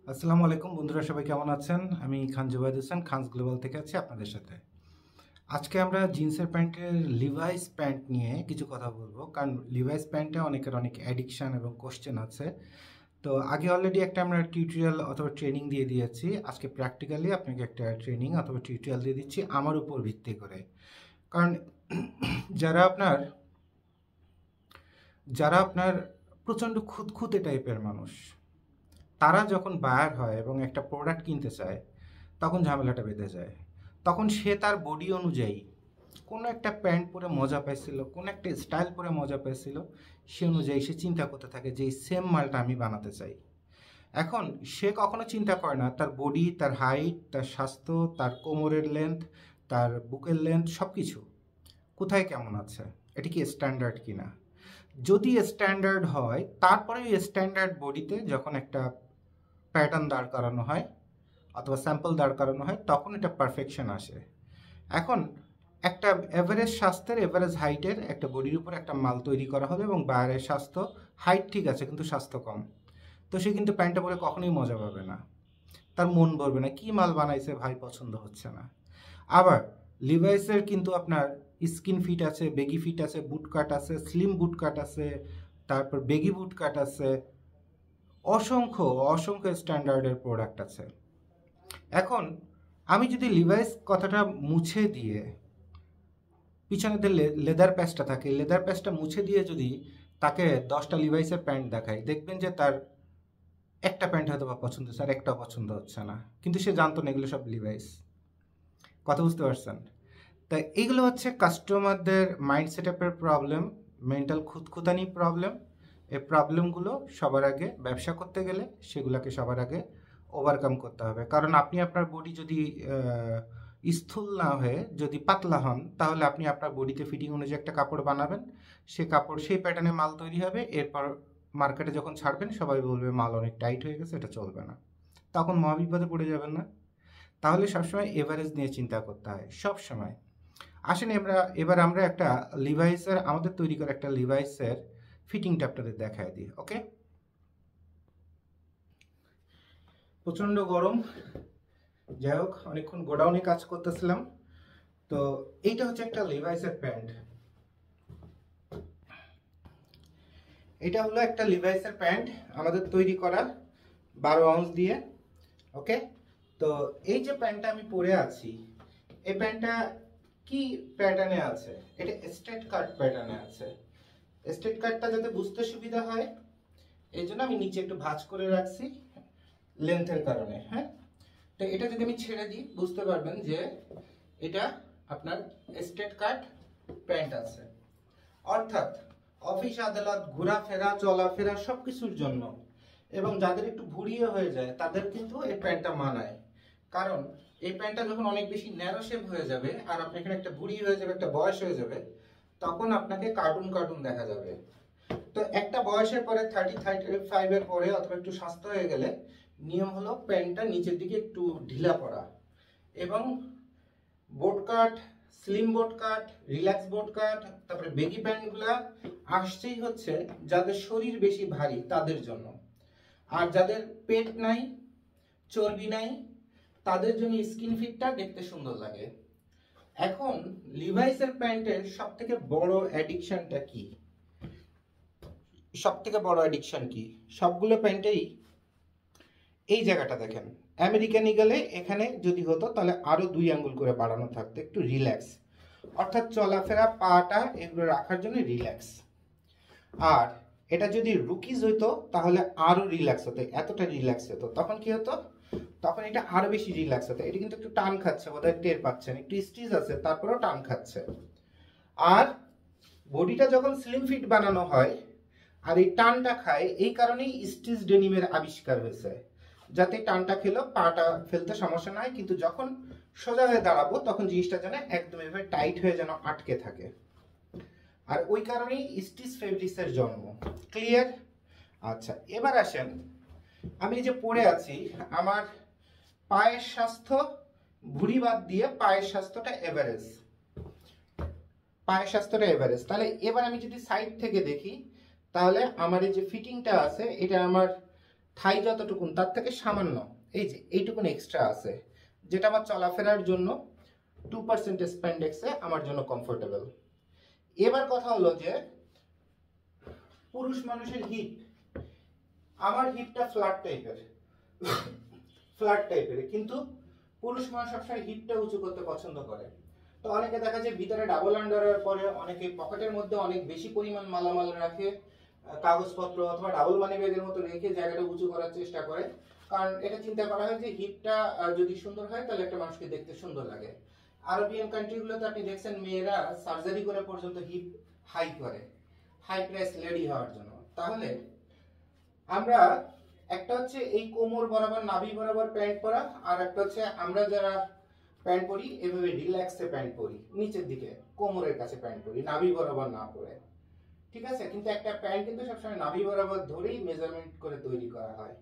আসসালামু আলাইকুম বন্ধুরা, সবাই কেমন আছেন? আমি খান জুবাইদ হোসেন খানস গ্লোবাল থেকে আছি আপনাদের সাথে। আজকে আমরা জিন্সের প্যান্টের লিভাইস প্যান্ট নিয়ে কিছু কথা বলবো, কারণ লিভাইস প্যান্টে অনেকের অনেক অ্যাডিকশান এবং কোশ্চেন আছে। তো আগে অলরেডি একটা আমরা টিউটোরিয়াল অথবা ট্রেনিং দিয়ে দিয়েছি। আজকে প্র্যাকটিক্যালি আপনাকে একটা ট্রেনিং অথবা টিউটোরিয়াল দিয়ে দিচ্ছি আমার উপর ভিত্তি করে। কারণ যারা আপনার যারা আপনার প্রচণ্ড খুঁতখুঁতে টাইপের মানুষ, তারা যখন বায়ার হয় এবং একটা প্রোডাক্ট কিনতে চায়, তখন ঝামেলাটা বেঁধে যায়। তখন সে তার বডি অনুযায়ী কোনো একটা প্যান্ট পরে মজা পাইছিল, কোনো একটা স্টাইল পরে মজা পাইছিল, সে অনুযায়ী সে চিন্তা করতে থাকে যে এই সেম মালটা আমি বানাতে চাই। এখন সে কখনো চিন্তা করে না তার বডি, তার হাইট, তার স্বাস্থ্য, তার কোমরের লেন্থ, তার বুকের লেন্থ সব কিছু কোথায় কেমন আছে, এটা কি স্ট্যান্ডার্ড কিনা। যদি স্ট্যান্ডার্ড হয়, তারপরে ওই স্ট্যান্ডার্ড বডিতে যখন একটা প্যাটার্ন দাঁড় করানো হয় অথবা স্যাম্পল দাঁড় করানো হয়, তখন এটা পারফেকশন আসে। এখন একটা এভারেজ স্বাস্থ্যের, এভারেজ হাইটের একটা বডির উপর একটা মাল তৈরি করা হবে এবং বাইরের স্বাস্থ্য, হাইট ঠিক আছে কিন্তু স্বাস্থ্য কম, তো সে কিন্তু প্যান্টটা পরে কখনোই মজা পাবে না, তার মন ভরবে না, কি মাল বানাইছে ভাই, পছন্দ হচ্ছে না। আবার লিভাইসের কিন্তু আপনার স্কিন ফিট আছে, বেগি ফিট আছে, বুট কাট আছে, স্লিম বুট কাট আছে, তারপর বেগি বুট কাট আছে, অসংখ্য অসংখ্য স্ট্যান্ডার্ডের প্রোডাক্ট আছে। এখন আমি যদি লিভাইস কথাটা মুছে দিয়ে পিছনে যে লেদার প্যাচটা থাকে, লেদার প্যাচটা মুছে দিয়ে যদি তাকে 10টা লিভাইসের প্যান্ট দেখাই, দেখবেন যে তার একটা প্যান্ট হয়তো বা পছন্দ হচ্ছে আর একটা পছন্দ হচ্ছে না, কিন্তু সে জানতো না এগুলো সব লিভাইস। কথা বুঝতে পারছেন? তাই এইগুলো হচ্ছে কাস্টমারদের মাইন্ড সেটআপের প্রবলেম, মেন্টাল খুঁতখুঁতানি প্রবলেম। এই প্রবলেমগুলো সবার আগে ব্যবসা করতে গেলে সেগুলোকে সবার আগে ওভারকাম করতে হবে। কারণ আপনি আপনার বডি যদি স্থূল না হয়ে যদি পাতলা হন, তাহলে আপনি আপনার বডিতে ফিটিং অনুযায়ী একটা কাপড় বানাবেন, সে কাপড় সেই প্যাটার্নে মাল তৈরি হবে, এরপর মার্কেটে যখন ছাড়বেন সবাই বলবে মাল অনেক টাইট হয়ে গেছে, এটা চলবে না, তখন মহাবিপদে পড়ে যাবেন না? তাহলে সবসময় এভারেজ নিয়ে চিন্তা করতে হয় সব সময়। আসেন এবার আমরা একটা লিভাইসের, আমাদের তৈরি করা একটা লিভাইসের ফিটিংটা আপনাদের দেখায় দিই। ওকে, প্রচণ্ড গরম, যাই হোক অনেকক্ষণ গোডাউনে কাজ করতেছিলাম। তো এইটা হচ্ছে একটা লিভাইসের প্যান্ট, এটা হলো একটা লিভাইসের প্যান্ট আমাদের তৈরি করা 12 আউন্স দিয়ে। ওকে, তো এই যে প্যান্টটা আমি পরে আছি, এই প্যান্টটা কি প্যাটার্নে আছে? এটা স্ট্রেট কাট প্যাটার্নে আছে। স্ট্রেট কাটটা যাতে বুঝতে সুবিধা হয় এই জন্য আমি নিচে একটু ভাঁজ করে রাখছি লেন্থের কারণে। হ্যাঁ, তো এটা যদি আমি ছেড়ে দিই বুঝতে পারবেন যে এটা আপনার স্ট্রেট কাট প্যান্ট আছে। অর্থাৎ অফিস আদালত, ঘোরাফেরা, চলাফেরা সব কিছুর জন্য, এবং যাদের একটু ভুড়িয়ে হয়ে যায় তাদের কিন্তু এই প্যান্টটা মানায়। কারণ এই প্যান্টটা যখন অনেক বেশি ন্যারো শেপ হয়ে যাবে আর আপনার এখানে একটা ভুড়ি হয়ে যাবে, একটা বয়স হয়ে যাবে, তখন আপনাকে কার্টুন কার্টুন দেখা যাবে। তো একটা বয়সের পরে 30-35 এর পরে অথবা একটু স্বাস্থ্য হয়ে গেলে নিয়ম হলো প্যান্টটা নিচের দিকে একটু ঢিলা পড়া, এবং বোট কাট, স্লিম বোট কাট, রিল্যাক্স বোট কাট, তারপরে বেগি প্যান্টগুলা আসছেই হচ্ছে যাদের শরীর বেশি ভারী তাদের জন্য। আর যাদের পেট নাই, চর্বি নাই, তাদের জন্য স্কিন ফিটটা দেখতে সুন্দর লাগে। এখন লিভাইসের প্যান্টের সব থেকে বড় অ্যাডিকশনটা কি? সব থেকে বড় অ্যাডিকশন কি? সবগুলো প্যান্টেই এই জায়গাটা দেখেন, আমেরিকান ইগলে এখানে যদি হতো তাহলে আরো 2 আঙ্গুল করে বাড়ানো থাকতো, একটু রিল্যাক্স, অর্থাৎ চলাফেরা, পাটা এগুলো রাখার জন্য রিল্যাক্স। আর এটা যদি রুকিজ হইতো তাহলে আরো রিল্যাক্স হতো, এতটা রিল্যাক্স হতো, তখন কি হতো? তখন এটা আরো বেশি রিল্যাক্স হতো। এটা কিন্তু একটু টান খাচ্ছে, বোধহয় টের পাচ্ছেন, একটু স্টিচ আছে তারপরেও টান খাচ্ছে। আর বডিটা যখন স্লিম ফিট বানানো হয় আর এই টানটা খায়, এই কারণেই স্টিচ ডেনিমের আবিষ্কার হয়েছে, যাতে টানটা খেলেও পাটা ফেলতে সমস্যা না হয়, কিন্তু যখন সোজা হয়ে দাঁড়াবো তখন জিনিসটা যেন একদম এভাবে টাইট হয়ে যেন আটকে থাকে। আর ওই কারণেই স্টিচ ফেব্রিক্সের জন্ম। ক্লিয়ার? আচ্ছা, এবার আসেন, আমি যে পরে আছি, আমার পায়ের স্বাস্থ্য, ভুঁড়ি বাদ দিয়ে পায়ের স্বাস্থ্যটা এভারেজ, পায়ের স্বাস্থ্যটা এভারেজ। তাহলে এবার আমি যদি সাইড থেকে দেখি, তাহলে আমার এই যে ফিটিংটা আছে এটা আমার থাই যতটুকুন তার থেকে সামান্য এই যে এইটুকুন এক্সট্রা আছে, যেটা আমার চলাফেরার জন্য 2% স্প্যান্ডেক্সে আমার জন্য কমফোর্টেবল। এবার কথা হলো যে পুরুষ মানুষের হিপ, আমার হিপটা ফ্ল্যাট টাইপের, কিন্তু পুরুষ মানুষ সবসময় হিপটা উঁচু করতে পছন্দ করে। তো অনেকে দেখা যায় ভিতরে ডাবল আন্ডারওয়্যার পরে, অনেকে পকেটের মধ্যে অনেক বেশি পরিমাণ মালামাল রাখে, কাগজপত্র অথবা ডাবল মানি ব্যাগের মতো রেখে জায়গাটা উঁচু করার চেষ্টা করে, কারণ এটা চিন্তা করা হয় যে হিপটা যদি সুন্দর হয় তাহলে একটা মানুষকে দেখতে সুন্দর লাগে। আরবিয়ান কান্ট্রিগুলোতে আপনি দেখছেন মেয়েরা সার্জারি করে পর্যন্ত হিপ হাই করে, হাই প্রাইস লেডি হওয়ার জন্য। তাহলে আমরা একটা হচ্ছে এই কোমর বরাবর নাভি বরাবর প্যান্ট পরা, আর একটা হচ্ছে আমরা যারা প্যান্ট পরি এভাবে রিল্যাক্সে প্যান্ট পরি, নিচের দিকে কোমরের কাছে প্যান্ট পরি, নাভি বরাবর না পরে, ঠিক আছে? কিন্তু একটা প্যান্ট কিন্তু সবসময় নাভি বরাবর ধরেই মেজারমেন্ট করে তৈরি করা হয়।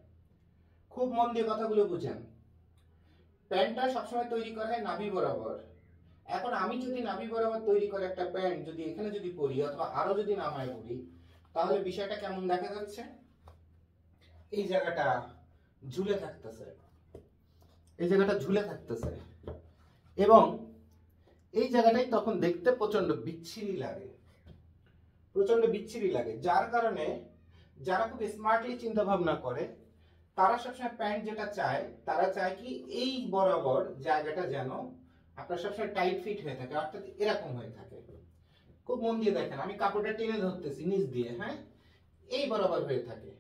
খুব মন দিয়ে কথাগুলো বুঝেন, প্যান্টটা সবসময় তৈরি করা হয় নাভি বরাবর। এখন আমি যদি নাভি বরাবর তৈরি করে একটা প্যান্ট যদি এখানে যদি পরি অথবা আরো যদি নামায় পরি, তাহলে বিষয়টা কেমন দেখা যাচ্ছে? এই জায়গাটা ঝুলে থাকতেছে, এই জায়গাটা ঝুলে থাকতেছে, এবং এই জায়গাটাই তখন দেখতে প্রচন্ড বিচ্ছিরি লাগে, যার কারণে যারা খুব স্মার্টলি চিন্তা ভাবনা করে তারা সবসময় প্যান্ট যেটা চায়, তারা চায় কি এই বরাবর জায়গাটা যেন আপনার সবসময় টাইট ফিট হয়ে থাকে, অর্থাৎ এরকম হয়ে থাকে। খুব মন দিয়ে দেখেন, আমি কাপড়টা টেনে ধরতেছি নিচ দিয়ে, হ্যাঁ, এই বরাবর হয়ে থাকে।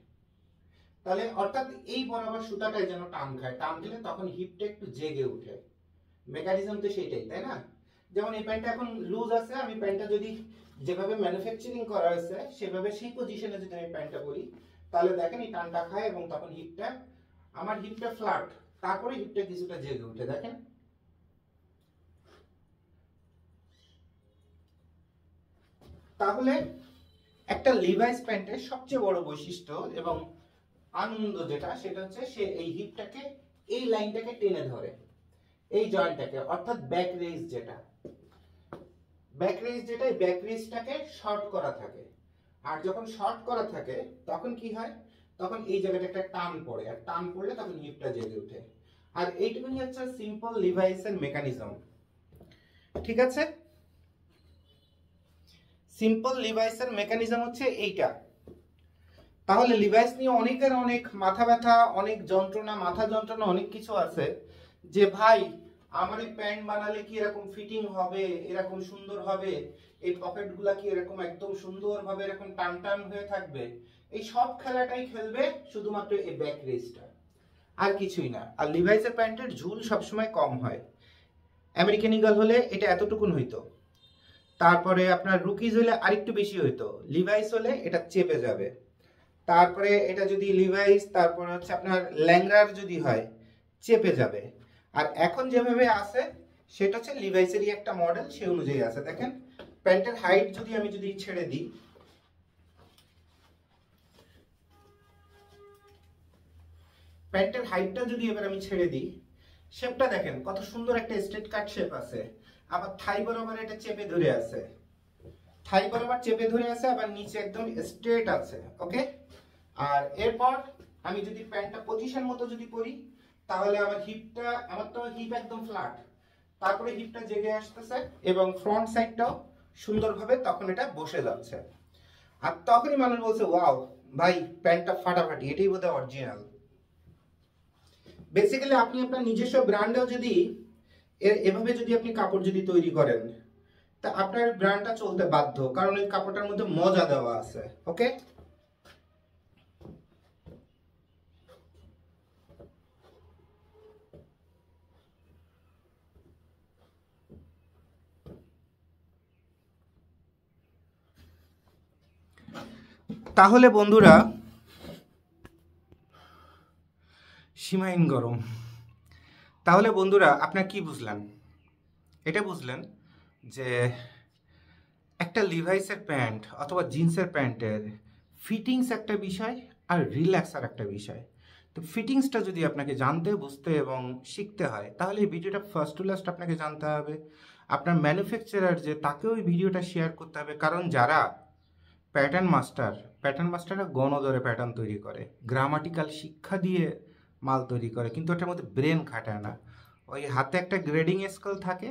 তাহলে অর্থাৎ এই বরাবর সুতাটাই যেন টান খায়, টান দিলে তখন হিপটা একটু জেগে উঠে। মেকানিজম তো সেইটাই, তাই না? যেমন এই প্যান্টটা এখন লুজ আছে, আমি প্যান্টটা যদি যেভাবে ম্যানুফ্যাকচারিং করা হয়েছে সেভাবে সেই পজিশনে যদি আমি প্যান্টটা পরি, তাহলে দেখেন এই টানটা খায় এবং তখন হিপটা, আমার হিপটা ফ্ল্যাট, তারপরে হিপটা কিছুটা জেগে উঠে, দেখেন। তাহলে একটা লিভাইস প্যান্টের সবচেয়ে বড় বৈশিষ্ট্য এবং আনন্দ যেটা, সেটা হচ্ছে সে এই হিপটাকে, এই লাইনটাকে টেনে ধরে, এই জয়েন্টটাকে, অর্থাৎ ব্যাক রেইজ যেটা, ব্যাক রেইজটাকে শর্ট করা থাকে। আর যখন শর্ট করা থাকে তখন কি হয়? তখন এই জায়গাটা একটা টান পড়ে, আর টান পড়লে তখন হিপটা জেগে ওঠে। আর এইটুকুনি হচ্ছে সিম্পল লিভাইসের মেকানিজম, ঠিক আছে? সিম্পল লিভাইসের মেকানিজম হচ্ছে এইটা। তাহলে লিভাইস নিয়ে অনেকের অনেক মাথা ব্যথা, অনেক যন্ত্রণা, মাথা যন্ত্রণা, অনেক কিছু আছে যে ভাই আমার এই প্যান্ট বানালে কি এরকম ফিটিং হবে, এরকম সুন্দর হবে, এই পকেটগুলা কি এরকম একদম সুন্দরভাবে এরকম টান টান হয়ে থাকবে। এই সব খেলাটাই খেলবে শুধুমাত্র এই ব্যাক রেসটা, আর কিছুই না। আর লিভাইসের প্যান্টের ঝুল সবসময় কম হয়। আমেরিকান ইগল হলে এটা এতটুকুন হইতো, তারপরে আপনার রুকিজ হলে আরেকটু বেশি হইতো, লিভাইস হলে এটা চেপে যাবে, তারপরে এটা যদি লিভাইস, তারপরে হচ্ছে আপনার ল্যাংরার যদি হয় চেপে যাবে। আর এখন যেভাবে আছে সেটা হচ্ছে লিভাইসেরই একটা মডেল, সে অনুযায়ী আছে। দেখেন প্যান্টের হাইট যদি আমি যদি ছেড়ে দিই, প্যান্টের হাইটটা যদি এবার আমি ছেড়ে দিই, শেপটা দেখেন কত সুন্দর একটা স্ট্রেট কাট শেপ আছে। আবার থাই বরাবর এটা চেপে ধরে আছে, থাই বরাবর চেপে ধরে আছে, আবার নিচে একদম স্ট্রেট আছে, ওকে। আর এরপর আমি যদি প্যান্টটা পজিশন মতো যদি করি, তাহলে আমার হিপটা, আমার তো হিপ একদম ফ্ল্যাট, তারপরে হিপটা জেগে আসতেছে এবং ফ্রন্ট সাইডটাও সুন্দরভাবে তখন এটা বসে যাচ্ছে। আর তখনই মানুষ বলছে ওয়াও ভাই প্যান্টটা ফাটাফাটি, এটাই বোধহয় অরিজিনাল। বেসিক্যালি আপনি আপনার নিজস্ব ব্র্যান্ডেও যদি এভাবে যদি আপনি কাপড় যদি তৈরি করেন, তা আপনার ব্র্যান্ডটা চলতে বাধ্য, কারণ এই কাপড়টার মধ্যে মজা দেওয়া আছে, ওকে। তাহলে বন্ধুরা, সীমাহীন গরম, তাহলে বন্ধুরা আপনারা কি বুঝলেন? এটা বুঝলেন যে একটা লিভাইসের প্যান্ট অথবা জিন্সের প্যান্টের ফিটিংস একটা বিষয় আর রিল্যাক্স আর একটা বিষয়। তো ফিটিংসটা যদি আপনাকে জানতে, বুঝতে এবং শিখতে হয়, তাহলে এই ভিডিওটা ফার্স্ট টু লাস্ট আপনাকে জানতে হবে। আপনার ম্যানুফ্যাকচারার যে, তাকেও এই ভিডিওটা শেয়ার করতে হবে, কারণ যারা প্যাটার্ন মাস্টাররা গণদরে প্যাটার্ন তৈরি করে, গ্রামাটিক্যাল শিক্ষা দিয়ে মাল তৈরি করে, কিন্তু ওটার মধ্যে ব্রেন খাটায় না। ওই হাতে একটা গ্রেডিং স্কেল থাকে,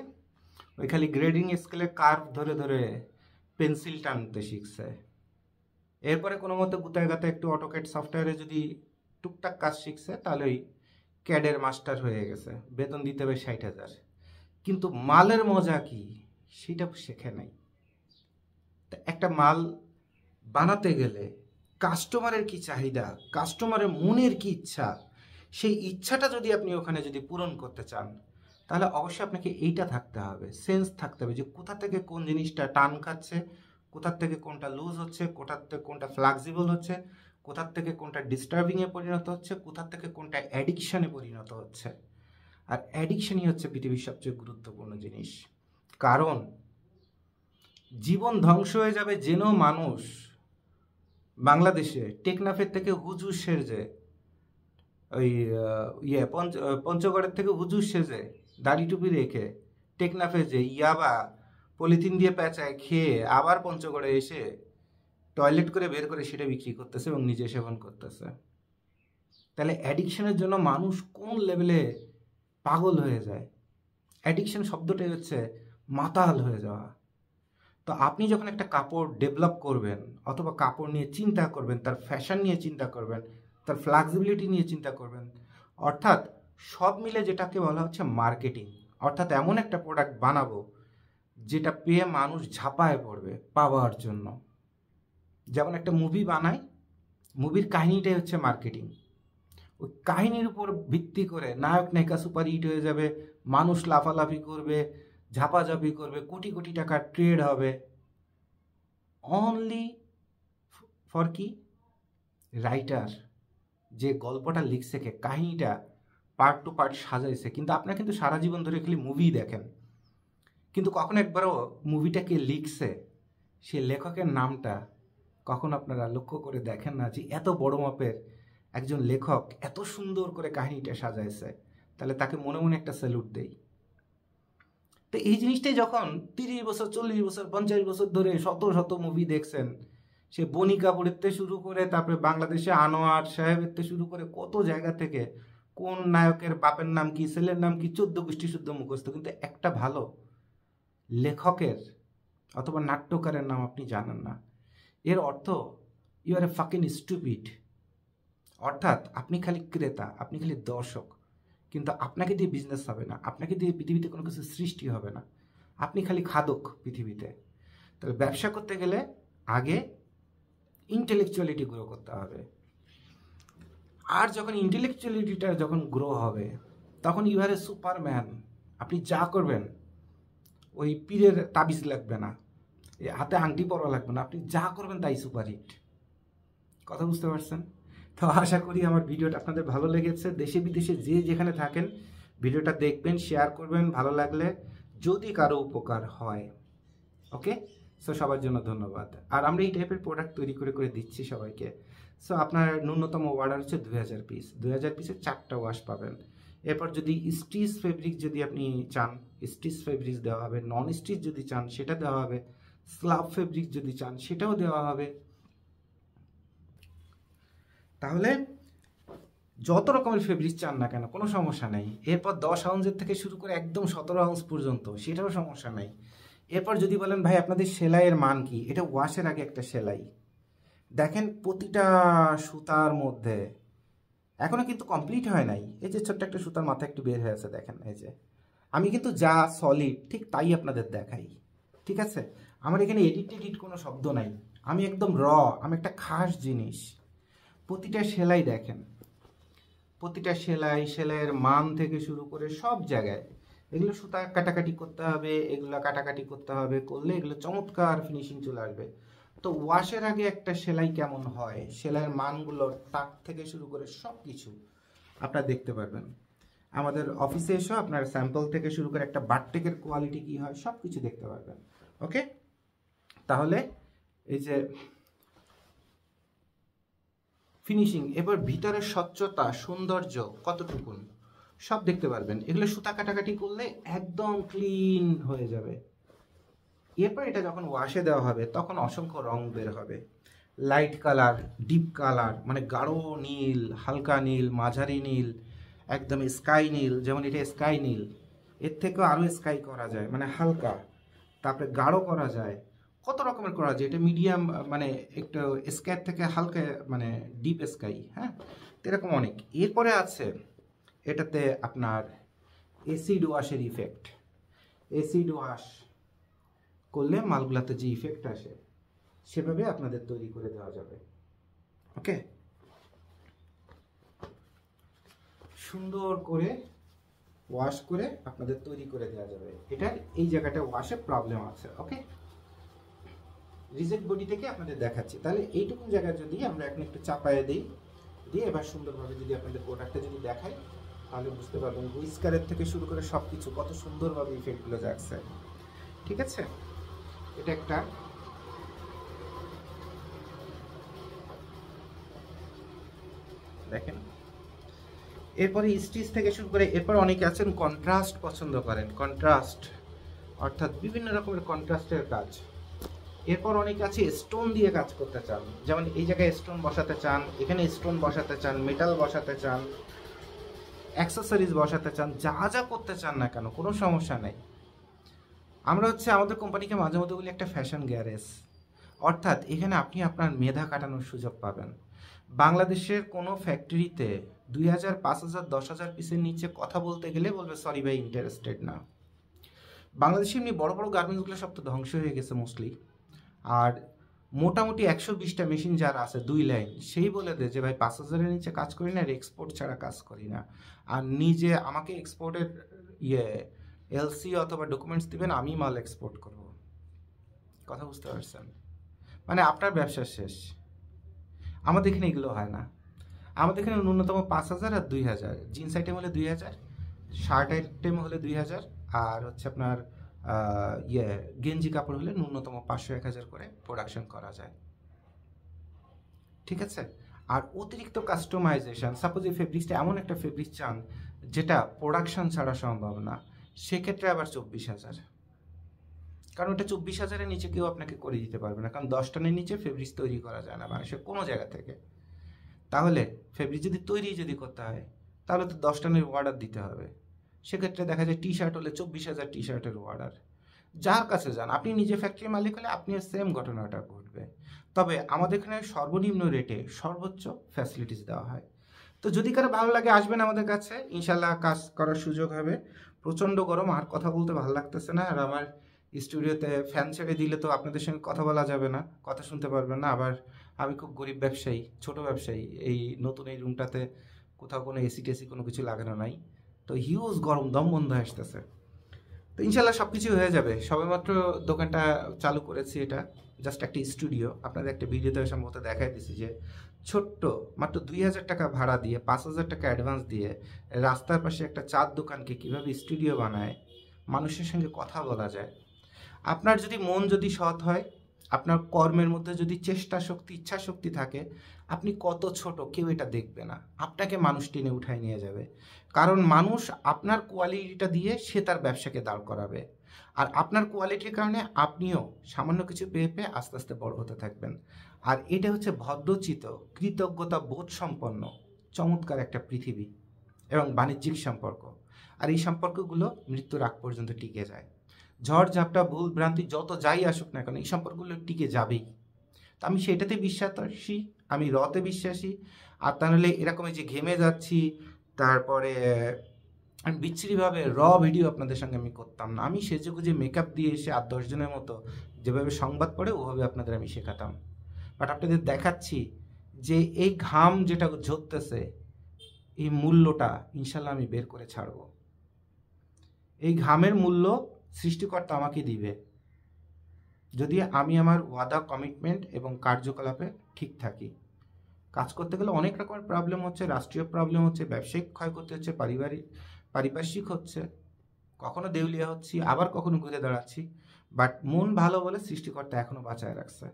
ওই খালি গ্রেডিং স্কেলের কার্ভ ধরে ধরে পেন্সিল টানতে শিখছে। এরপরে কোনো মতো গুতায় গাতে একটু অটোক্যাড সফটওয়্যারে যদি টুকটাক কাজ শিখছে, তাহলে ওই ক্যাডের মাস্টার হয়ে গেছে, বেতন দিতে হবে 60,000। কিন্তু মালের মজা কি সেটা শেখে নাই। তা একটা মাল বানাতে গেলে কাস্টমারের কি চাহিদা, কাস্টমারের মনের কি ইচ্ছা, সেই ইচ্ছাটা যদি আপনি ওখানে যদি পূরণ করতে চান, তাহলে অবশ্যই আপনাকে এইটা থাকতে হবে, সেন্স থাকতে হবে যে কোথা থেকে কোন জিনিসটা টান খাচ্ছে, কোথার থেকে কোনটা লুজ হচ্ছে, কোথার থেকে কোনটা ফ্লেক্সিবল হচ্ছে, কোথার থেকে কোনটা ডিস্টার্বিংয়ে পরিণত হচ্ছে, কোথার থেকে কোনটা অ্যাডিকশানে পরিণত হচ্ছে। আর অ্যাডিকশনই হচ্ছে পৃথিবীর সবচেয়ে গুরুত্বপূর্ণ জিনিস। কারণ জীবন ধ্বংস হয়ে যাবে যেন মানুষ বাংলাদেশে টেকনাফের থেকে হুজুর সেজে, ওই পঞ্চগড়ের থেকে হুজুর সেজে দাড়ি টুপি রেখে টেকনাফে যে ইয়াবা পলিথিন দিয়ে পেঁচায় খেয়ে আবার পঞ্চগড়ে এসে টয়লেট করে বের করে সেটা বিক্রি করতেছে এবং নিজে সেবন করতেছে। তাহলে অ্যাডিকশনের জন্য মানুষ কোন লেভেলে পাগল হয়ে যায়। অ্যাডিকশন শব্দটাই হচ্ছে মাতাল হয়ে যাওয়া। তো আপনি যখন একটা কাপড় ডেভেলপ করবেন, অথবা কাপড় নিয়ে চিন্তা করবেন, তার ফ্যাশন নিয়ে চিন্তা করবেন, তার ফ্লেক্সিবিলিটি নিয়ে চিন্তা করবেন, অর্থাৎ সব মিলে যেটাকে বলা হচ্ছে মার্কেটিং। অর্থাৎ এমন একটা প্রোডাক্ট বানাবো যেটা পেয়ে মানুষ ঝাঁপায় পড়বে পাওয়ার জন্য। যেমন একটা মুভি বানায়, মুভির কাহিনীটাই হচ্ছে মার্কেটিং। ওই কাহিনীর উপর ভিত্তি করে নায়ক নায়িকা সুপার হিট হয়ে যাবে, মানুষ লাফালাফি করবে, ঝাপাঝাপি করবে, কোটি কোটি টাকার ট্রেড হবে, অনলি ফর কি রাইটার যে গল্পটা লিখছে, কে কাহিনীটা পার্ট টু পার্ট সাজাইছে। কিন্তু আপনারা কিন্তু সারা জীবন ধরে খালি মুভি দেখেন, কিন্তু কখন একবারও মুভিটাকে লিখছে সে লেখকের নামটা কখন আপনারা লক্ষ্য করে দেখেন না, যে এত বড় মাপের একজন লেখক এত সুন্দর করে কাহিনীটা সাজাইছে, তাহলে তাকে মনে মনে একটা স্যালুট দেই। তো এই জিনিসটাই যখন 30 বছর 40 বছর 50 বছর ধরে শত শত মুভি দেখছেন, সে বনি কাপুরের থেকে শুরু করে, তারপরে বাংলাদেশে আনোয়ার সাহেবের থেকে শুরু করে কত জায়গা থেকে কোন নায়কের বাপের নাম কি, ছেলের নাম কি, 14 গোষ্ঠী শুদ্ধ মুখস্থ, কিন্তু একটা ভালো লেখকের অথবা নাট্যকারের নাম আপনি জানেন না। এর অর্থ you are a fucking stupid. অর্থাৎ আপনি খালি ক্রেতা, আপনি খালি দর্শক, কিন্তু আপনাকে দিয়ে বিজনেস হবে না, আপনাকে দিয়ে পৃথিবীতে কোনো কিছু সৃষ্টি হবে না, আপনি খালি খাদক পৃথিবীতে। তাহলে ব্যবসা করতে গেলে আগে ইন্টেলেকচুয়ালিটি গ্রো করতে হবে। আর যখন ইন্টেলেকচুয়ালিটিটা যখন গ্রো হবে, তখন ইউ আর এ সুপারম্যান। আপনি যা করবেন, ওই পীরের তাবিজ লাগবে না, হাতে আংটি পরা লাগবে না, আপনি যা করবেন তাই সুপারহিট। কথা বুঝতে পারছেন? তো আশা করি আমার ভিডিওটা আপনাদের ভালো লেগেছে। দেশে বিদেশে যে যেখানে থাকেন ভিডিওটা দেখবেন, শেয়ার করবেন ভালো লাগলে, যদি কারো উপকার হয়। ওকে, সো সবার জন্য ধন্যবাদ। আর আমরা এই টাইপের প্রোডাক্ট তৈরি করে করে দিচ্ছি সবাইকে। সো আপনার ন্যূনতম অর্ডার হচ্ছে 2000 পিস, 2000 পিসে 4টা ওয়াশ পাবেন। এরপর যদি স্টিচ ফেব্রিক যদি আপনি চান, স্টিচ ফেব্রিক দেওয়া হবে, নন স্টিচ যদি চান সেটা দেওয়া হবে, স্লাব ফেব্রিক যদি চান সেটাও দেওয়া হবে। তাহলে যত রকমের ফেব্রিক চান না কেন কোনো সমস্যা নেই। এরপর 10 আউন্সের থেকে শুরু করে একদম 17 আউন্স পর্যন্ত, সেটাও সমস্যা নেই। এরপর যদি বলেন ভাই আপনাদের সেলাইয়ের মান কি, এটা ওয়াশের আগে একটা সেলাই দেখেন, প্রতিটা সুতার মধ্যে এখনো কিন্তু কমপ্লিট হয় নাই। এই যে ছোট্ট একটা সুতার মাথা একটু বের হয়ে আছে দেখেন, এই যে আমি কিন্তু যা সলিড ঠিক তাই আপনাদের দেখাই, ঠিক আছে? আমার এখানে এডিট কোনো শব্দ নাই, আমি একদম আমি একটা খাস জিনিস। প্রতিটা সেলাই দেখেন, প্রতিটা সেলাইয়ের মান থেকে শুরু করে সব জায়গায় এগুলো সুতা কাটাকাটি করতে হবে, এগুলো কাটাকাটি করতে হবে, করলে এগুলো চমৎকার ফিনিশিং চলে আসবে। তো ওয়াশের আগে একটা সেলাই কেমন হয়, সেলাইয়ের মানগুলো টাক থেকে শুরু করে সব কিছু আপনারা দেখতে পারবেন। আমাদের অফিসে এসেও আপনার স্যাম্পল থেকে শুরু করে একটা বারটেকের কোয়ালিটি কী হয় সব কিছু দেখতে পারবেন। ওকে, তাহলে এই যে ফিনিশিং, এবার ভিতরের স্বচ্ছতা সৌন্দর্য কতটুকুন সব দেখতে পারবেন। এগুলো সুতা কাটাকাটি করলে একদম ক্লিন হয়ে যাবে, এরপর এটা যখন ওয়াশে দেওয়া হবে তখন অসংখ্য রং বের হবে, লাইট কালার, ডিপ কালার, মানে গাঢ় নীল, হালকা নীল, মাঝারি নীল, একদম স্কাই নীল, যেমন এটা স্কাই নীল, এর থেকেও আরও স্কাই করা যায়, মানে হালকা, তারপরে গাঢ় করা যায়, কত রকমের করা যায়। এটা মিডিয়াম, মানে একটু স্কাই থেকে হালকা, মানে ডিপ স্কাই, হ্যাঁ, এরকম অনেক। এরপরে আছে এটাতে আপনার এসিড ওয়াশের ইফেক্ট। এসিড ওয়াশ করলে মালগুলাতে যে ইফেক্ট আসে সেভাবে আপনাদের তৈরি করে দেওয়া যাবে। ওকে, সুন্দর করে ওয়াশ করে আপনাদের তৈরি করে দেওয়া যাবে। এটার এই জায়গাটা ওয়াশে প্রবলেম আছে। ওকে, রিজেক্ট বডি থেকে আপনাদের দেখাচ্ছি। তাহলে এইটুকু জায়গায় যদি আমরা এখন একটু চাপায়ে দিই, দিয়ে এবার সুন্দরভাবে যদি আপনাদের প্রোডাক্টটা যদি দেখাই তাহলে বুঝতে পারবেন হুইস্কারের থেকে শুরু করে সব কিছু কত সুন্দরভাবে ইফেক্টগুলো যাচ্ছে। ঠিক আছে, এটা একটা দেখেন। এরপরে স্টিচ থেকে শুরু করে এরপর অনেকে আছেন কন্ট্রাস্ট পছন্দ করেন, কন্ট্রাস্ট অর্থাৎ বিভিন্ন রকমের কন্ট্রাস্টের কাজ। এরপর অনেকে আছে স্টোন দিয়ে কাজ করতে চান, যেমন এই জায়গায় স্টোন বসাতে চান, এখানে স্টোন বসাতে চান, মেটাল বসাতে চান, অ্যাক্সেসরিজ বসাতে চান, যা যা করতে চান না কেন, কোনো সমস্যা নেই। আমরা হচ্ছে আমাদের কোম্পানিকে মাঝে মধ্যে বলি একটা ফ্যাশন গ্যারেজ, অর্থাৎ এখানে আপনি আপনার মেধা কাটানোর সুযোগ পাবেন। বাংলাদেশের কোনো ফ্যাক্টরিতে 2000, 5000, 10,000 পিসের নিচে কথা বলতে গেলে বলবে সরি ভাই, ইন্টারেস্টেড না। বাংলাদেশে এমনি বড় বড় গার্মেন্টসগুলো সব তো ধ্বংস হয়ে গেছে মোস্টলি। আর মোটামুটি 120টা মেশিন যারা আছে 2 লাইন, সেই বলে দেয় যে ভাই 5000-এর নিচে কাজ করি না, আর এক্সপোর্ট ছাড়া কাজ করি না। আর নিজে আমাকে এক্সপোর্টের এলসি অথবা ডকুমেন্টস দিবেন, আমি মাল এক্সপোর্ট করব। কথা বুঝতে পারছেন? মানে আপনার ব্যবসা শেষ। আমাদের এখানে এগুলো হয় না। আমাদের এখানে ন্যূনতম 5000 আর 2000, জিন্স আইটেম হলে 2000, শার্ট আইটেম হলে 2000, আর হচ্ছে আপনার গেঞ্জি কাপড় হলে ন্যূনতম 500-1000 করে প্রোডাকশন করা যায়। ঠিক আছে, আর অতিরিক্ত কাস্টমাইজেশন, সাপোজ এই ফেব্রিক্সটা এমন একটা ফেব্রিক চান যেটা প্রোডাকশন ছাড়া সম্ভব না, সেক্ষেত্রে আবার 24,000, কারণ ওটা 24,000-এর নিচে কেউ আপনাকে করে দিতে পারবে না, কারণ 10 টনের নিচে ফেব্রিক্স তৈরি করা যায় না মানুষের কোনো জায়গা থেকে। তাহলে ফেব্রিক যদি তৈরি করতে হয় তাহলে তো 10 টনের অর্ডার দিতে হবে। সেক্ষেত্রে দেখা যায় টি শার্ট হলে 24,000 টি শার্টের অর্ডার। যার কাছে যান, আপনি নিজে ফ্যাক্টরি মালিক হলে আপনিও সেম ঘটনাটা ঘটবে। তবে আমাদের এখানে সর্বনিম্ন রেটে সর্বোচ্চ ফ্যাসিলিটিস দেওয়া হয়। তো যদি কারো ভালো লাগে আসবেন আমাদের কাছে, ইনশাল্লাহ কাজ করার সুযোগ হবে। প্রচণ্ড গরম, আর কথা বলতে ভালো লাগতেছে না, আর আমার স্টুডিওতে ফ্যান ছেড়ে দিলে তো আপনাদের সঙ্গে কথা বলা যাবে না, কথা শুনতে পারবেন না। আবার আমি খুব গরিব ব্যবসায়ী, ছোট ব্যবসায়ী, এই নতুন এই রুমটাতে কোথাও কোনো এসি টেসি কোনো কিছু লাগানো নাই, তো হিউজ গরম, দম বন্ধ আসতেছে। তো ইনশাল্লাহ সব কিছু হয়ে যাবে। সবেমাত্র দোকানটা চালু করেছি, এটা জাস্ট একটা স্টুডিও। আপনাদের একটা ভিডিওতে সম্ভবত দেখাই দিছি যে ছোট্ট মাত্র 2000 টাকা ভাড়া দিয়ে, 5000 টাকা অ্যাডভান্স দিয়ে রাস্তার পাশে একটা চার দোকানকে কীভাবে স্টুডিও বানায়, মানুষের সঙ্গে কথা বলা যায়। আপনার যদি মন যদি সৎ হয়, আপনার কর্মের মধ্যে যদি চেষ্টা শক্তি, ইচ্ছা শক্তি থাকে, আপনি কত ছোট কেউ এটা দেখবে না, আপনাকে মানুষ টেনে উঠায় নিয়ে যাবে। কারণ মানুষ আপনার কোয়ালিটিটা দিয়ে সে তার ব্যবসাকে দাঁড় করাবে, আর আপনার কোয়ালিটির কারণে আপনিও সামান্য কিছু পেয়ে পেয়ে আস্তে আস্তে বড় হতে থাকবেন। আর এটা হচ্ছে ভদ্রচিত, কৃতজ্ঞতা বোধ সম্পন্ন চমৎকার একটা পৃথিবী এবং বাণিজ্যিক সম্পর্ক। আর এই সম্পর্কগুলো মৃত্যুর আগ পর্যন্ত টিকে যায়। ঝড় ঝাপটা ভুল ভ্রান্তি যত যাই আসুক না কেন, এই সম্পর্কগুলো টিকে যাবেই। তো আমি সেটাতে বিশ্বাসী, আমি রতে বিশ্বাসী। আর তাহলে এরকম এই যে ঘেমে যাচ্ছি, তারপরে আমি বিচ্ছিরিভাবে ভিডিও আপনাদের সঙ্গে আমি করতাম না। আমি সেজেগুজে মেকআপ দিয়ে এসে 8-10 জনের মতো যেভাবে সংবাদ পড়ে ওভাবে আপনাদের আমি শেখাতাম। বাট আপনাদের দেখাচ্ছি যে এই ঘাম যেটা ঝরতেছে, এই মূল্যটা ইনশাল্লাহ আমি বের করে ছাড়ব। এই ঘামের মূল্য সৃষ্টিকর্তা আমাকে দিবে, যদি আমি আমার ওয়াদা, কমিটমেন্ট এবং কার্যকলাপে ঠিক থাকি। কাজ করতে গেলে অনেক রকমের প্রবলেম হচ্ছে, রাষ্ট্রীয় প্রবলেম হচ্ছে, ব্যবসায়িক ক্ষয়ক্ষতি হচ্ছে, পারিপার্শ্বিক হচ্ছে, কখনো দেউলিয়া হচ্ছি, আবার কখনো ঘুরে দাঁড়াচ্ছি, বাট মন ভালো বলে সৃষ্টিকর্তা এখনো বাঁচায় রাখছে।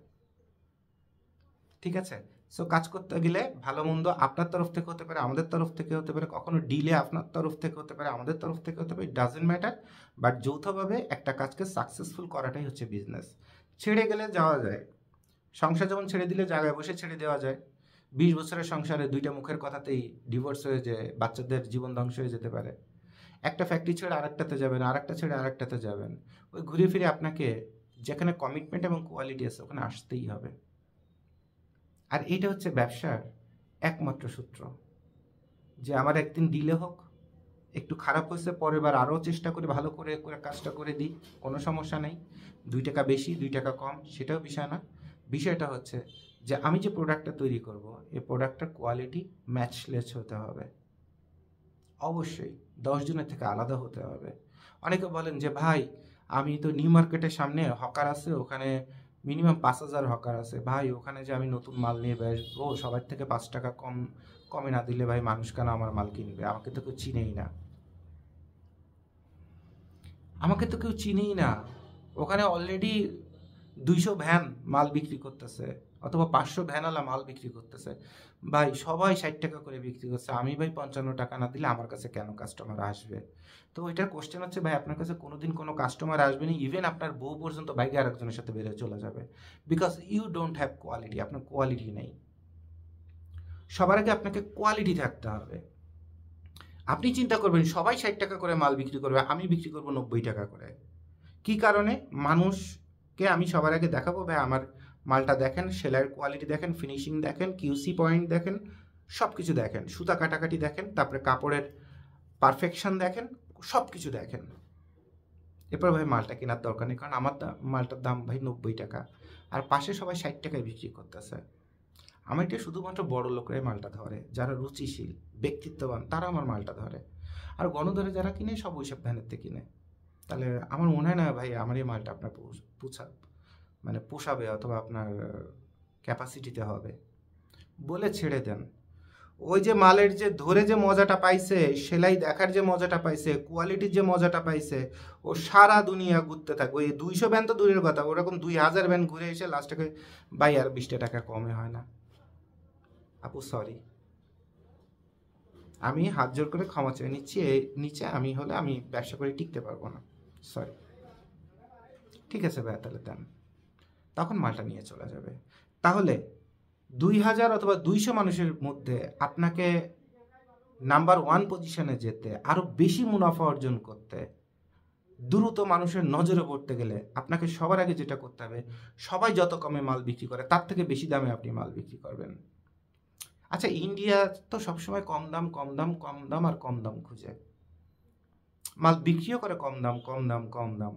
ঠিক আছে, সো কাজ করতে গেলে ভালো মন্দ আপনার তরফ থেকে হতে পারে, আমাদের তরফ থেকে হতে পারে, কখনো ডিলে আপনার তরফ থেকে হতে পারে, আমাদের তরফ থেকে হতে পারে, ইট ডাজেন্ট ম্যাটার। বাট যৌথভাবে একটা কাজকে সাকসেসফুল করাটাই হচ্ছে বিজনেস। ছেড়ে গেলে যাওয়া যায়, সংসার যেমন ছেড়ে দিলে জায়গায় বসে ছেড়ে দেওয়া যায়। 20 বছরের সংসারে 2টা মুখের কথাতেই ডিভোর্স হয়ে যায়, বাচ্চাদের জীবন ধ্বংস হয়ে যেতে পারে। একটা ফ্যাক্টরি ছেড়ে আরেকটাতে যাবেন, আরেকটা ছেড়ে আরেকটাতে যাবেন, ওই ঘুরে ফিরে আপনাকে যেখানে কমিটমেন্ট এবং কোয়ালিটি আছে ওখানে আসতেই হবে। আর এইটা হচ্ছে ব্যবসার একমাত্র সূত্র, যে আমার একদিন ডিলে হোক, একটু খারাপ হয়েছে, পরের বার আরও চেষ্টা করে ভালো করে কাজটা করে দিই, কোনো সমস্যা নেই। 2 টাকা বেশি 2 টাকা কম সেটাও বিষয় না। বিষয়টা হচ্ছে যে আমি যে প্রোডাক্টটা তৈরি করব, এই প্রোডাক্টটার কোয়ালিটি ম্যাচলেস হতে হবে, অবশ্যই 10 জনের থেকে আলাদা হতে হবে। অনেকে বলেন যে ভাই আমি তো নিউ মার্কেটের সামনে হকার আছে, ওখানে মিনিমাম 5,000 হকার আছে, ভাই ওখানে যে আমি নতুন মাল নিয়ে বেসবো, সবার থেকে 5 টাকা কমে না দিলে ভাই মানুষ কেন আমার মাল কিনবে? আমাকে তো কেউ চিনেই না, আমাকে তো কেউ চিনেই না। ওখানে অলরেডি 200 ভ্যান মাল বিক্রি করতেছে, অথবা 500 ভ্যানওয়ালা মাল বিক্রি করতেছে, ভাই সবাই 60 টাকা করে বিক্রি করছে, আমি ভাই 55 টাকা না দিলে আমার কাছে কেন কাস্টমার আসবে? তো ওইটার কোশ্চেন হচ্ছে ভাই আপনার কাছে কোনোদিন কোনো কাস্টমার আসবে না, ইভেন আপনার বউ পর্যন্ত বাইকে আরেকজনের সাথে বেরোয় চলে যাবে, because you don't have quality, আপনার কোয়ালিটি নেই। সবার আগে আপনাকে কোয়ালিটি থাকতে হবে। আপনি চিন্তা করবেন সবাই 60 টাকা করে মাল বিক্রি করবে, আমি বিক্রি করবো 90 টাকা করে, কি কারণে? মানুষকে আমি সবার আগে দেখাবো ভাই আমার মালটা দেখেন, সেলাইয়ের কোয়ালিটি দেখেন, ফিনিশিং দেখেন, কিউসি পয়েন্ট দেখেন, সব কিছু দেখেন, সুতা কাটাকাটি দেখেন, তারপরে কাপড়ের পারফেকশন দেখেন, সব কিছু দেখেন। এরপর ভাই মালটা কেনার দরকার নেই, কারণ আমার মালটার দাম ভাই 90 টাকা, আর পাশে সবাই 60 টাকায় বিক্রি করতেছে। আমার এটা শুধুমাত্র বড় লোকরাই মালটা ধরে, যারা রুচিশীল ব্যক্তিত্ববান তারা আমার মালটা ধরে, আর গণধরে যারা কিনে সব ওইসব ভ্যানেতে কিনে। তাহলে আমার মনে হয় না ভাই আমার এই মালটা আপনার পোষাবে, অথবা আপনার ক্যাপাসিটিতে হবে, বলে ছেড়ে দেন। ওই যে মালের যে ধরে যে মজাটা পাইছে, সেলাই দেখার যে মজাটা পাইছে, কোয়ালিটির যে মজাটা পাইছে, ও সারা দুনিয়া ঘুরতে থাকবে। ওই 200 ভ্যান তো দূরের কথা, ওরকম 2000 ভ্যান ঘুরে এসে লাস্টে ভাই আর 20 টাকা কমে হয় না। আপু সরি, আমি হাত জোর করে ক্ষমা চেয়ে নিচ্ছি, নিচে আমি হলে আমি ব্যবসা করে টিকতে পারবো না, সরি। ঠিক আছে ভাই, তাহলে দেন, তখন মালটা নিয়ে চলে যাবে। তাহলে 2000 অথবা 200 মানুষের মধ্যে আপনাকে নাম্বার 1 পজিশনে যেতে, আরও বেশি মুনাফা অর্জন করতে, দ্রুত মানুষের নজরে পড়তে গেলে আপনাকে সবার আগে যেটা করতে হবে, সবাই যত কমে মাল বিক্রি করে তার থেকে বেশি দামে আপনি মাল বিক্রি করবেন। আচ্ছা, ইন্ডিয়া তো সবসময় কম দাম কম দাম কম দাম আর কম দাম খুঁজে, মাল বিক্রিও করে কম দাম কম দাম কম দাম।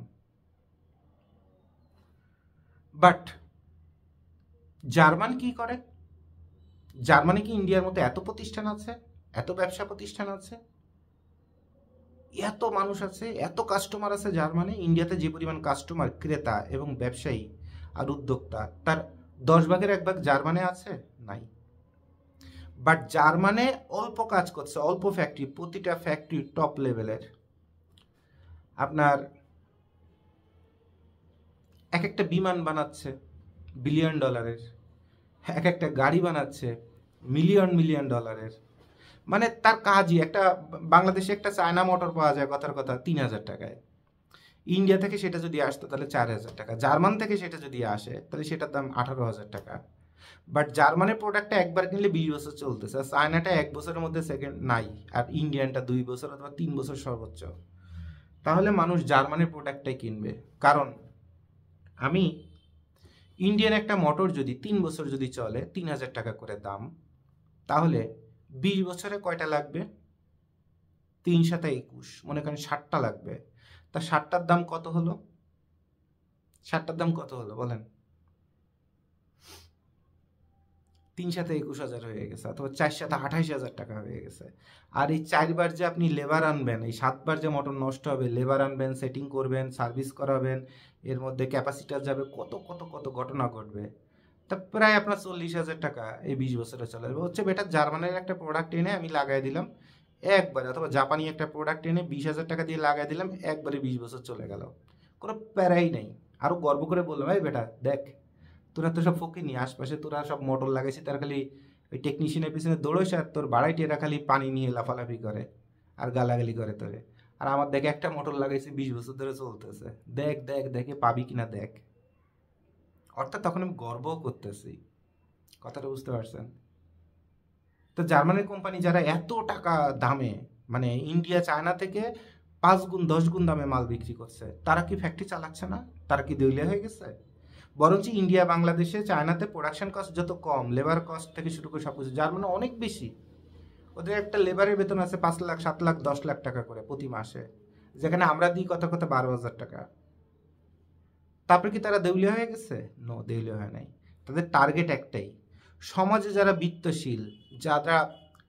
বাট জার্মান কি করে? জার্মানি কি ইন্ডিয়ার মতো এত প্রতিষ্ঠান আছে, এত ব্যবসা প্রতিষ্ঠান আছে, এত মানুষ আছে, এত কাস্টমার আছে জার্মানি? ইন্ডিয়াতে যে পরিমাণ কাস্টমার, ক্রেতা এবং ব্যবসায়ী আর উদ্যোক্তা, তার 10 ভাগের 1 ভাগ জার্মানে আছে? নাই। বাট জার্মানে অল্প কাজ করছে, অল্প ফ্যাক্টরি, প্রতিটা ফ্যাক্টরি টপ লেভেলের, আপনার এক একটা বিমান বানাচ্ছে বিলিয়ন ডলারের, এক একটা গাড়ি বানাচ্ছে মিলিয়ন মিলিয়ন ডলারের। মানে তার কাজই একটা, বাংলাদেশে একটা চায়না মোটর পাওয়া যায় কথার কথা 3,000 টাকায়, ইন্ডিয়া থেকে সেটা যদি আসতো তাহলে 4,000 টাকা, জার্মান থেকে সেটা যদি আসে তাহলে সেটার দাম 18,000 টাকা। বাট জার্মানের প্রোডাক্টটা একবার কিনলে 20 বছর চলতেছে, আর চায়নাটা 1 বছরের মধ্যে সেকেন্ড নাই, আর ইন্ডিয়ানটা 2 বছর অথবা 3 বছর সর্বোচ্চ। তাহলে মানুষ জার্মানের প্রোডাক্টটাই কিনবে, কারণ আমি ইন্ডিয়ান একটা মোটর যদি 3 বছর যদি চলে, 3,000 টাকা করে দাম, তাহলে 20 বছরে কয়টা লাগবে? 3 সাথে 21, মনে করেন 60টা লাগবে। তা 60টার দাম কত হলো? 60টার দাম কত হলো বলেন? 3 সাথে 21,000 হয়ে গেছে, অথবা 4 সাথে 28,000 টাকা হয়ে গেছে। আর এই 4 বার যে আপনি লেবার আনবেন, এই 7 বার যে মোটর নষ্ট হবে, লেবার আনবেন, সেটিং করবেন, সার্ভিস করাবেন, এর মধ্যে ক্যাপাসিটার যাবে, কত কত কত ঘটনা ঘটবে। তা প্রায় আপনার 40,000 টাকা এই 20 বছরে চলে যাবে। হচ্ছে বেটার জার্মানের একটা প্রোডাক্ট এনে আমি লাগাই দিলাম একবারে, অথবা জাপানি একটা প্রোডাক্ট এনে 20,000 টাকা দিয়ে লাগাই দিলাম একবারে, 20 বছর চলে গেল, কোনো প্যারাই নেই। আরও গর্ব করে বললাম এই বেটা দেখ তোরা তো সব ফকিনি, আশপাশে তোরা সব মোটর লাগাইছি, তার খালি ওই টেকনিশিয়ানের পিছনে দৌড়োস, আর তোর বাড়াইটিরা খালি পানি নিয়ে লাফালাফি করে আর গালাগালি করে তোরে। আর আমার দেখে একটা মোটর লাগাইছি 20 বছর ধরে চলতেছে, দেখ দেখ দেখে পাবি কিনা দেখ। অর্থাৎ তখন আমি গর্বও করতেছি, কথাটা বুঝতে পারছেন? তো জার্মানির কোম্পানি যারা এত টাকা দামে, মানে ইন্ডিয়া চায়না থেকে 5 গুণ 10 গুণ দামে মাল বিক্রি করছে, তারা কি ফ্যাক্টরি চালাচ্ছে না? তারা কি দেউলিয়া হয়ে গেছে? বরঞ্চ ইন্ডিয়া বাংলাদেশে চায়নাতে প্রোডাকশন কস্ট যত কম, লেবার কস্ট থেকে শুরু করে সব কিছু জার্মানি অনেক বেশি। ওদের একটা লেবারের বেতন আছে 5 লাখ 7 লাখ 10 লাখ টাকা করে প্রতি মাসে, যেখানে আমরা দিই কথা কথা 12,000 টাকা। তারপরে কি তারা দেউলিয়া হয়ে গেছে? নো, দেউলিয়া হয় নাই। তাদের টার্গেট একটাই, সমাজে যারা বিত্তশীল, যারা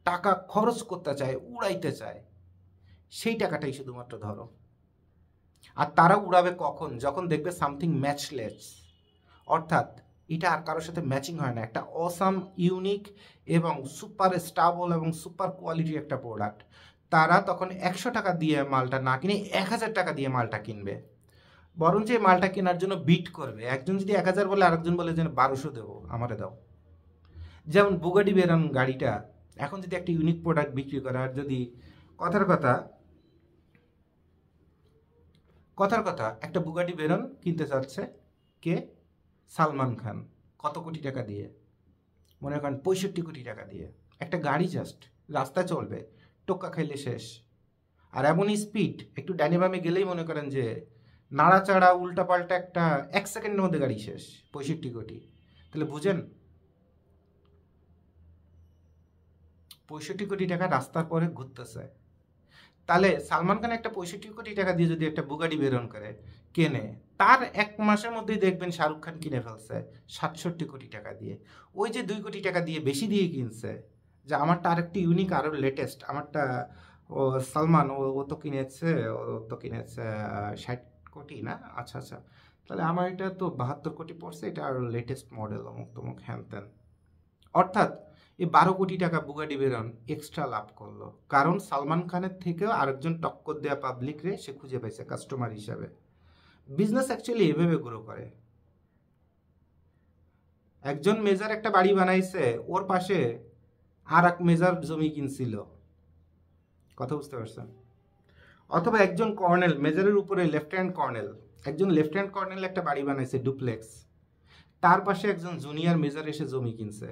টাকা খরচ করতে চায়, উড়াইতে চায়, সেই টাকাটাই শুধুমাত্র ধরো। আর তারা উড়াবে কখন? যখন দেখবে সামথিং ম্যাচলেস, অর্থাৎ এটা আর কারোর সাথে ম্যাচিং হয় না, একটা অসাম, ইউনিক এবং সুপার স্টেবল এবং সুপার কোয়ালিটির একটা প্রোডাক্ট। তারা তখন 100 টাকা দিয়ে মালটা না কিনে 1000 টাকা দিয়ে মালটা কিনবে, বরঞ্চ এই মালটা কেনার জন্য বিট করবে। একজন যদি 1000 বলে, আরেকজন বলে যে 1200 দেবো, আমারে দাও। যেমন বুগাটি বেরন গাড়িটা এখন যদি একটা ইউনিক প্রোডাক্ট বিক্রি করে, আর যদি কথার কথা একটা বুগাটি বেরন কিনতে চাচ্ছে কে? সালমান খান। কত কোটি টাকা দিয়ে? মনে করেন 65 কোটি টাকা দিয়ে। একটা গাড়ি জাস্ট রাস্তা চলবে, টোক্কা খাইলে শেষ। আর এমনই স্পিড, একটু ডাইনে বামে গেলেই মনে করেন যে নাড়াচাড়া উল্টাপাল্টা, একটা 1 সেকেন্ডের মধ্যে গাড়ি শেষ। 65 কোটি, তাহলে বুঝেন 65 কোটি টাকা রাস্তার পরে ঘুরতেছে। তাহলে সালমান খান একটা 65 কোটি টাকা দিয়ে যদি একটা বুগাটি বেরন করে কেনে, তার 1 মাসের মধ্যেই দেখবেন শাহরুখ খান কিনে ফেলছে 67 কোটি টাকা দিয়ে। ওই যে 2 কোটি টাকা দিয়ে বেশি দিয়ে কিনছে, যে আমারটা আরেকটি ইউনিক, আরও লেটেস্ট, আমারটা ও সালমান ও তো কিনেছে, 60 কোটি না? আচ্ছা আচ্ছা, তাহলে আমার এটা তো 72 কোটি পড়ছে, এটা আরও লেটেস্ট মডেল, অমুক তমুক হ্যান ত্যান। অর্থাৎ এই 12 কোটি টাকা বুগাটি বেরন এক্সট্রা লাভ করলো, কারণ সালমান খানের থেকেও আরেকজন টক্কর দেওয়া পাবলিক রে সে খুঁজে পাইছে কাস্টমার হিসাবে। বিজনেস অ্যাকচুয়ালি এভাবে গ্রো করে। একজন মেজর একটা বাড়ি বানাইছে, ওর পাশে আর এক মেজর জমি কিনছিল, কথা বুঝতে পারছেন? অথবা একজন কর্নেল, মেজরের উপরে লেফটেন্যান্ট কর্নেল, একজন লেফটেন্যান্ট কর্নেল একটা বাড়ি বানাইছে ডুপ্লেক্স, তার পাশে একজন জুনিয়র মেজর এসে জমি কিনছে।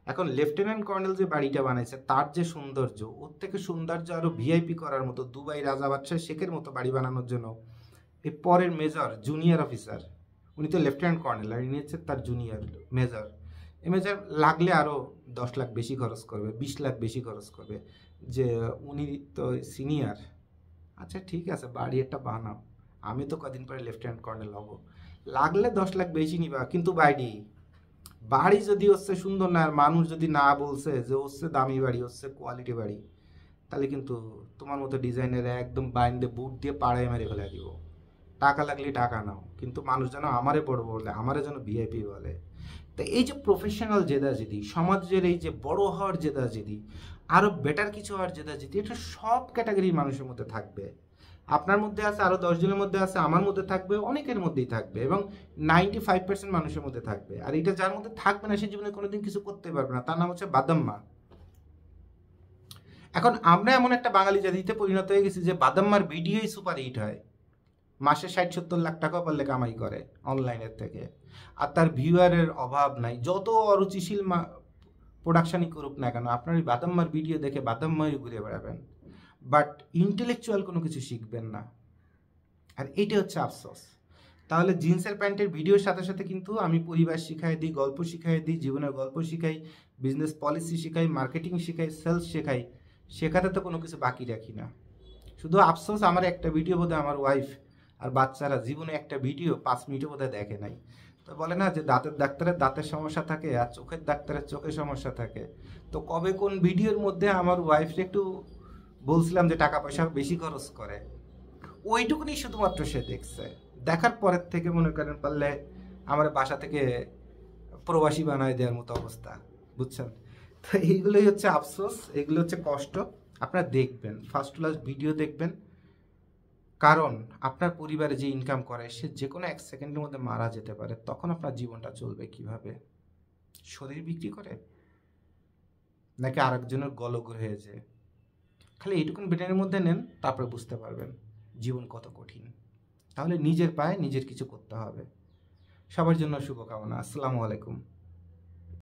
এখন লেফটেন্যান্ট কর্নেল যে বাড়িটা বানাইছে, তার যে সৌন্দর্য, ওর থেকে সৌন্দর্য আরো ভিআইপি করার মতো, দুবাই রাজা বাদশাহ শেখের মতো বাড়ি বানানোর জন্য এই পরের মেজর, জুনিয়র অফিসার, উনি তো লেফটেন্যান্ট কর্নেল আর ইনি হচ্ছে তার জুনিয়র মেজর, এই মেজর লাগলে আরও 10 লাখ বেশি খরচ করবে, 20 লাখ বেশি খরচ করবে, যে উনি তো সিনিয়র। আচ্ছা ঠিক আছে, বাড়ি একটা বানাও, আমি তো কদিন পরে লেফটেন্যান্ট কর্নেল হব, লাগলে 10 লাখ বেশি নিবা, কিন্তু বাড়ি যদি হচ্ছে সুন্দর না, আর মানুষ যদি না বলছে যে হচ্ছে দামি বাড়ি, হচ্ছে কোয়ালিটি বাড়ি, তাহলে কিন্তু তোমার মতো ডিজাইনের একদম বাইন্দে বুট দিয়ে পাড়ায় মেরে ফেলে দিব। টাকা লাগলে টাকা নাও, কিন্তু মানুষ যেন আমারে বড় বলে, আমারে যেন ভিআইপি বলে। তো এই যে প্রফেশনাল জেদাজেদি, সমাজের এই যে বড় হওয়ার জেদাজেদি, আরও বেটার কিছু হওয়ার জেদাজেদি, এটা সব ক্যাটাগরির মানুষের মধ্যে থাকবে। আপনার মধ্যে আছে, আরও 10 জনের মধ্যে আছে, আমার মধ্যে থাকবে, অনেকের মধ্যেই থাকবে, এবং 95% মানুষের মধ্যে থাকবে। আর এটা যার মধ্যে থাকবে না, সে জীবনে কোনোদিন কিছু করতে পারবে না, তার নাম হচ্ছে বাদাম্মা। এখন আমরা এমন একটা বাঙালি জাতিতে পরিণত হয়ে গেছি যে বাদাম্মার ভিডিওই সুপার হিট হয়, মাসে 60-70 লাখ টাকা পারলে কামাই করে অনলাইনের থেকে, আর তার ভিউয়ারের অভাব নাই। যত অরুচিশীল প্রোডাকশনই করুক না কেন, আপনার ওই বাদাম্মার ভিডিও দেখে বাদাম্মাই ঘুরে বেড়াবেন, বাট ইন্টেলেকচুয়াল কোনো কিছু শিখবেন না। আর এইটা হচ্ছে আফসোস। তাহলে জিন্সের প্যান্টের ভিডিওর সাথে সাথে কিন্তু আমি পরিবার শিখাই দিই, গল্প শিখাই দিই, জীবনের গল্প শিখাই, বিজনেস পলিসি শিখাই, মার্কেটিং শিখাই, সেলস শেখাই, শেখাতে তো কোনো কিছু বাকি রাখি না। শুধু আফসোস, আমার একটা ভিডিও বোধহয় আমার ওয়াইফ আর বাচ্চারা জীবনে একটা ভিডিও 5 মিনিটও বোধহয় দেখে নাই। তো বলে না যে দাঁতের ডাক্তারের দাঁতের সমস্যা থাকে আর চোখের ডাক্তারের চোখের সমস্যা থাকে। তো কবে কোন ভিডিওর মধ্যে আমার ওয়াইফকে একটু বলছিলাম যে টাকা পয়সা বেশি খরচ করে, ওইটুকুনি শুধুমাত্র সে দেখছে। দেখার পরের থেকে মনে করেন পারলে আমার বাসা থেকে প্রবাসী বানায় দেওয়ার মতো অবস্থা, বুঝছেন? তো এইগুলোই হচ্ছে আফসোস, এগুলো হচ্ছে কষ্ট। আপনারা দেখবেন, ফার্স্ট ক্লাস ভিডিও দেখবেন, কারণ আপনার পরিবারে যে ইনকাম করে সে যে কোনো ১ সেকেন্ডের মধ্যে মারা যেতে পারে। তখন আপনার জীবনটা চলবে কিভাবে? শরীর বিক্রি করে? নাকি আরেকজনের গলগ্র হয়ে যেয়ে? খালি এইটুকুন ব্রেনের মধ্যে নেন, তারপরে বুঝতে পারবেন জীবন কত কঠিন। তাহলে নিজের পায়ে নিজের কিছু করতে হবে। সবার জন্য শুভকামনা। আসসালামু আলাইকুম।